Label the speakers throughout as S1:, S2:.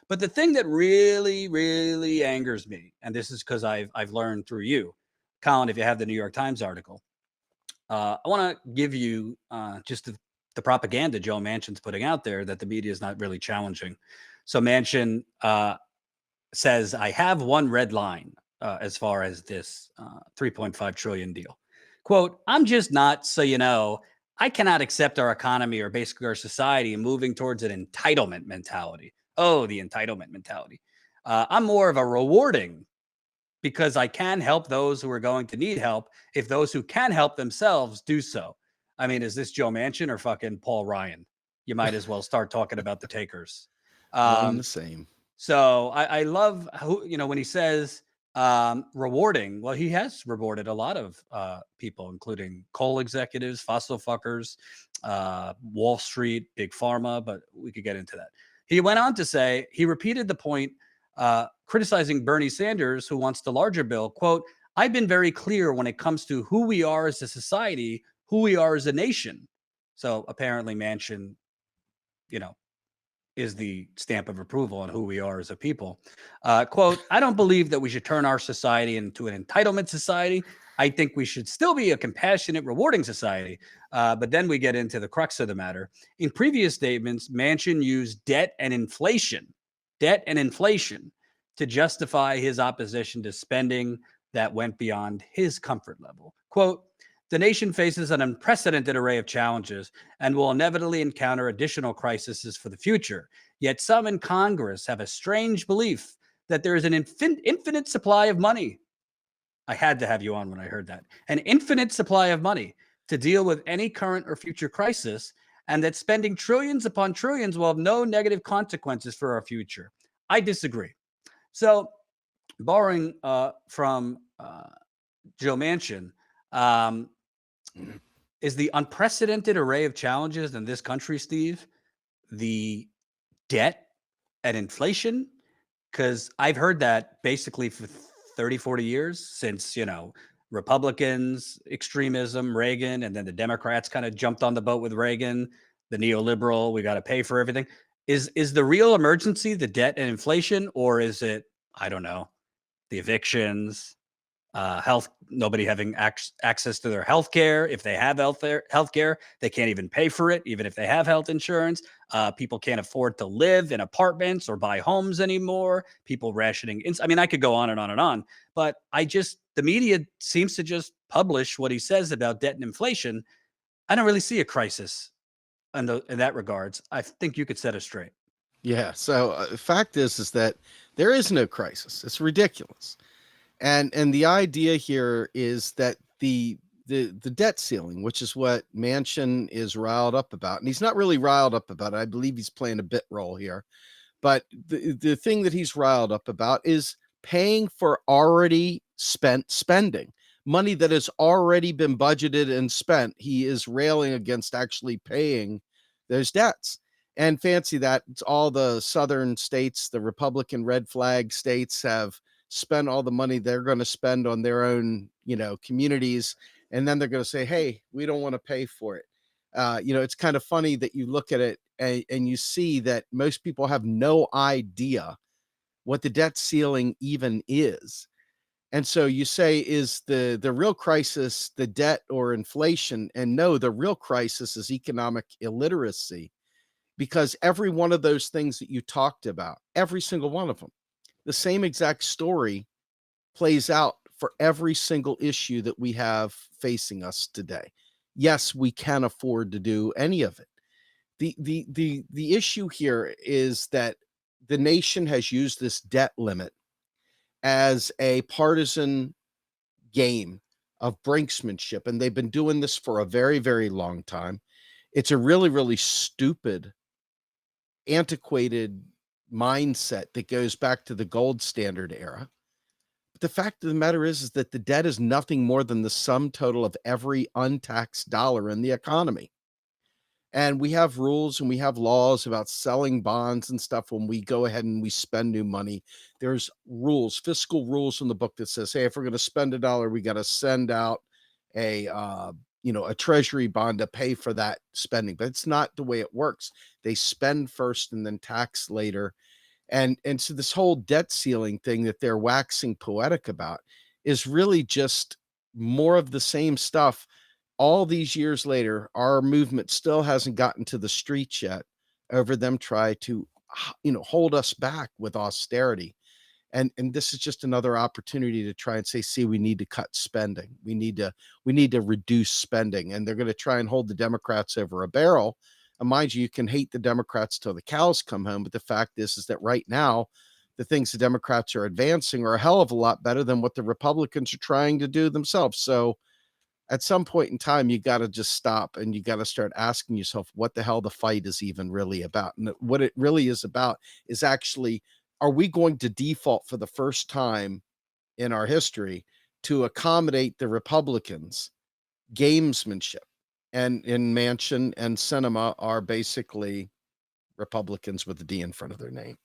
S1: But the thing that really, really angers me, and this is because I've learned through you, Colin, if you have the New York Times article, I want to give you just the propaganda Joe Manchin's putting out there that the media is not really challenging. So Manchin says, I have one red line as far as this 3.5 trillion deal. Quote, I'm just not, so you know, I cannot accept our economy or basically our society moving towards an entitlement mentality. Oh, the entitlement mentality. I'm more of a rewarding because I can help those who are going to need help if those who can help themselves do so. I mean, is this Joe Manchin or fucking Paul Ryan? You might as well start talking about the takers.
S2: One and the
S1: Um,
S2: same.
S1: so I love how, when he says rewarding, well, he has rewarded a lot of people, including coal executives, fossil fuckers, Wall Street, big pharma, but we could get into that. He went on to say, he repeated the point, criticizing Bernie Sanders, who wants the larger bill. Quote, I've been very clear when it comes to who we are as a society, who we are as a nation. So apparently Manchin, you know, is the stamp of approval on who we are as a people. Quote, I don't believe that we should turn our society into an entitlement society. I think we should still be a compassionate, rewarding society. But then we get into the crux of the matter. In previous statements, Manchin used debt and inflation to justify his opposition to spending that went beyond his comfort level. Quote, the nation faces an unprecedented array of challenges and will inevitably encounter additional crises for the future. Yet some in Congress have a strange belief that there is an infinite supply of money. I had to have you on when I heard that. An infinite supply of money to deal with any current or future crisis, and that spending trillions upon trillions will have no negative consequences for our future. I disagree. So, borrowing from Joe Manchin, um, is the unprecedented array of challenges in this country, Steve, the debt and inflation? Because I've heard that basically for 30, 40 years since, Republicans, extremism, Reagan, and then the Democrats kind of jumped on the boat with Reagan, the neoliberal, we got to pay for everything. Is the real emergency the debt and inflation, or is it, I don't know, the evictions, health, nobody having access to their health care? If they have health care, they can't even pay for it, even if they have health insurance. People can't afford to live in apartments or buy homes anymore. People rationing. I mean, I could go on and on and on, but the media seems to just publish what he says about debt and inflation. I don't really see a crisis in that regards. I think you could set us straight.
S2: Yeah. So the fact is that there is no crisis. It's ridiculous. And the idea here is that the debt ceiling, which is what Manchin is riled up about, and he's not really riled up about it. I believe he's playing a bit role here. But the thing that he's riled up about is paying for already spent spending, money that has already been budgeted and spent. He is railing against actually paying those debts. And fancy that it's all the southern states, the Republican red flag states, have spent all the money they're going to spend on their own, communities. And then they're going to say, hey, we don't want to pay for it. It's kind of funny that you look at it and you see that most people have no idea what the debt ceiling even is. And so you say, is the real crisis the debt or inflation? And no, the real crisis is economic illiteracy, because every one of those things that you talked about, every single one of them, the same exact story plays out for every single issue that we have facing us today. Yes, we can afford to do any of it. The issue here is that the nation has used this debt limit as a partisan game of brinksmanship, and they've been doing this for a very, very long time. It's a really, really stupid, antiquated mindset that goes back to the gold standard era. But the fact of the matter is that the debt is nothing more than the sum total of every untaxed dollar in the economy. And we have rules and we have laws about selling bonds and stuff when we go ahead and we spend new money. There's rules, fiscal rules in the book that says, hey, if we're going to spend a dollar, we got to send out a treasury bond to pay for that spending. But it's not the way it works. They spend first and then tax later. And so this whole debt ceiling thing that they're waxing poetic about is really just more of the same stuff. All these years later, our movement still hasn't gotten to the streets yet over them try to, hold us back with austerity. And this is just another opportunity to try and say, see, we need to cut spending. We need to reduce spending. And they're going to try and hold the Democrats over a barrel. And mind you, you can hate the Democrats till the cows come home. But the fact is that right now, the things the Democrats are advancing are a hell of a lot better than what the Republicans are trying to do themselves. So at some point in time, you got to just stop and you got to start asking yourself what the hell the fight is even really about. And what it really is about is actually, are we going to default for the first time in our history to accommodate the Republicans' gamesmanship? And in Manchin and Sinema are basically Republicans with a D in front of their name.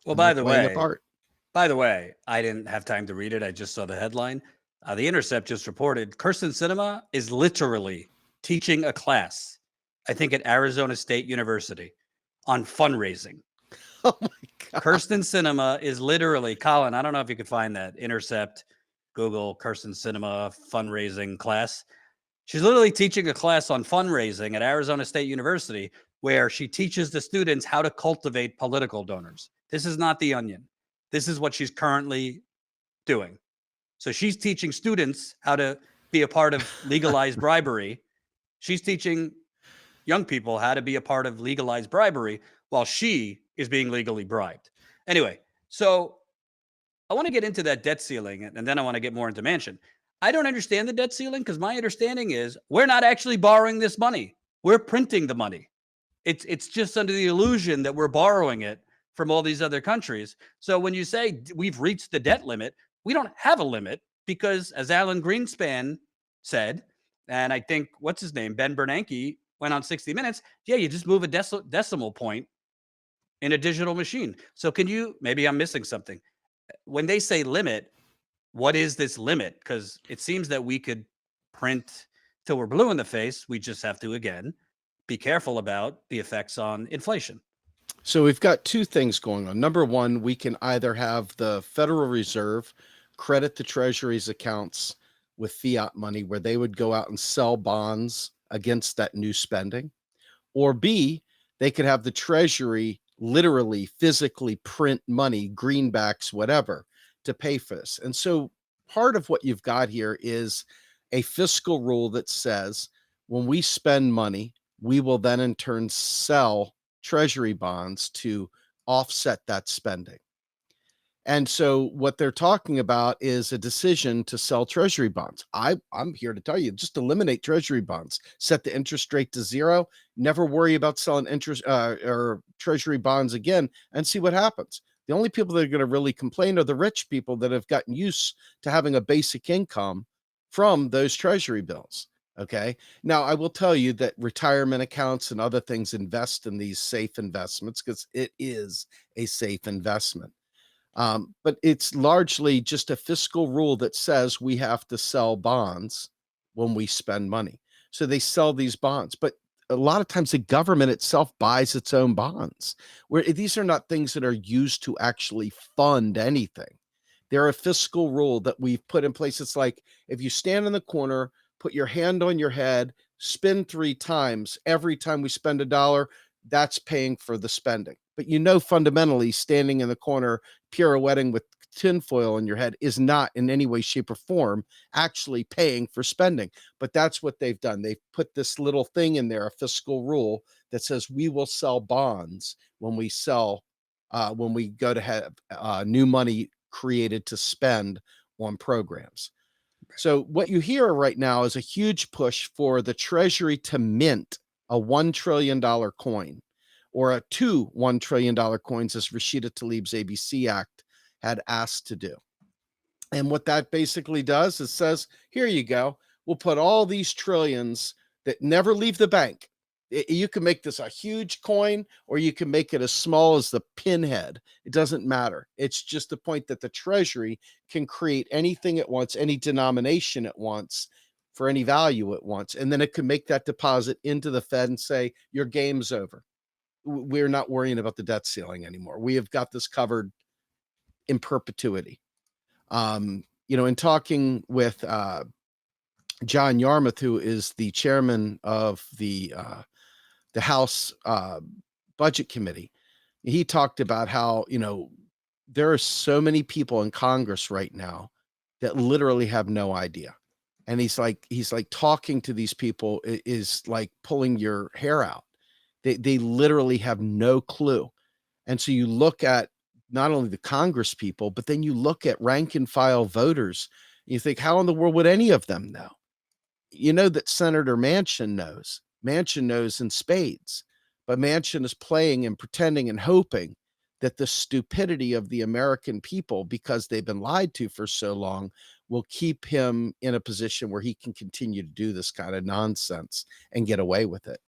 S1: Well,
S2: And
S1: by
S2: they're
S1: the
S2: playing a
S1: way,
S2: part.
S1: I didn't have time to read it. I just saw the headline. The Intercept just reported Kirsten Sinema is literally teaching a class, I think at Arizona State University, on fundraising.
S2: Oh my God.
S1: Kirsten Sinema is literally, Colin, I don't know if you could find that. Intercept, Google Kirsten Sinema fundraising class. She's literally teaching a class on fundraising at Arizona State University where she teaches the students how to cultivate political donors. This is not The Onion. This is what she's currently doing. So she's teaching students how to be a part of legalized bribery. She's teaching young people how to be a part of legalized bribery while she is being legally bribed. Anyway, so I want to get into that debt ceiling, and then I want to get more into Manchin. I don't understand the debt ceiling because my understanding is we're not actually borrowing this money. We're printing the money. It's just under the illusion that we're borrowing it from all these other countries. So when you say we've reached the debt limit, we don't have a limit because, as Alan Greenspan said, and I think what's his name, Ben Bernanke, went on 60 Minutes. Yeah, you just move a decimal point in a digital machine. So can you? Maybe I'm missing something. When they say limit, what is this limit? Because it seems that we could print till we're blue in the face. We just have to, again, be careful about the effects on inflation.
S2: So we've got two things going on. Number one, we can either have the Federal Reserve credit the Treasury's accounts with fiat money where they would go out and sell bonds against that new spending. Or B, they could have the Treasury literally physically print money, greenbacks, whatever, to pay for this. And so part of what you've got here is a fiscal rule that says when we spend money, we will then in turn sell Treasury bonds to offset that spending. And so what they're talking about is a decision to sell Treasury bonds. I'm here to tell you, just eliminate Treasury bonds, set the interest rate to zero, never worry about selling interest or Treasury bonds again, and see what happens. The only people that are going to really complain are the rich people that have gotten used to having a basic income from those Treasury bills. Okay. Now, I will tell you that retirement accounts and other things invest in these safe investments because it is a safe investment. But it's largely just a fiscal rule that says we have to sell bonds when we spend money. So they sell these bonds, but a lot of times the government itself buys its own bonds, where these are not things that are used to actually fund anything. They're a fiscal rule that we've put in place. It's like if you stand in the corner, put your hand on your head, spin 3 times, every time we spend $1, that's paying for the spending. But fundamentally, standing in the corner, pirouetting with tinfoil on your head is not in any way, shape, or form actually paying for spending. But that's what they've done. They've put this little thing in there, a fiscal rule that says we will sell bonds when we go to have new money created to spend on programs. So what you hear right now is a huge push for the Treasury to mint a $1 trillion coin or a 2 $1 trillion coins, as Rashida Tlaib's ABC Act had asked to do. And what that basically does is says, here you go. We'll put all these trillions that never leave the bank. You can make this a huge coin or you can make it as small as the pinhead. It doesn't matter. It's just the point that the Treasury can create anything it wants, any denomination it wants for any value it wants. And then it can make that deposit into the Fed and say, your game's over. we're not worrying about the debt ceiling anymore. We have got this covered in perpetuity. In talking with John Yarmouth, who is the chairman of the House Budget Committee, he talked about how, there are so many people in Congress right now that literally have no idea. And he's like talking to these people is like pulling your hair out. They literally have no clue. And so you look at not only the Congress people, but then you look at rank and file voters. And you think, how in the world would any of them know? You know that Senator Manchin knows. Manchin knows in spades, but Manchin is playing and pretending and hoping that the stupidity of the American people, because they've been lied to for so long, will keep him in a position where he can continue to do this kind of nonsense and get away with it.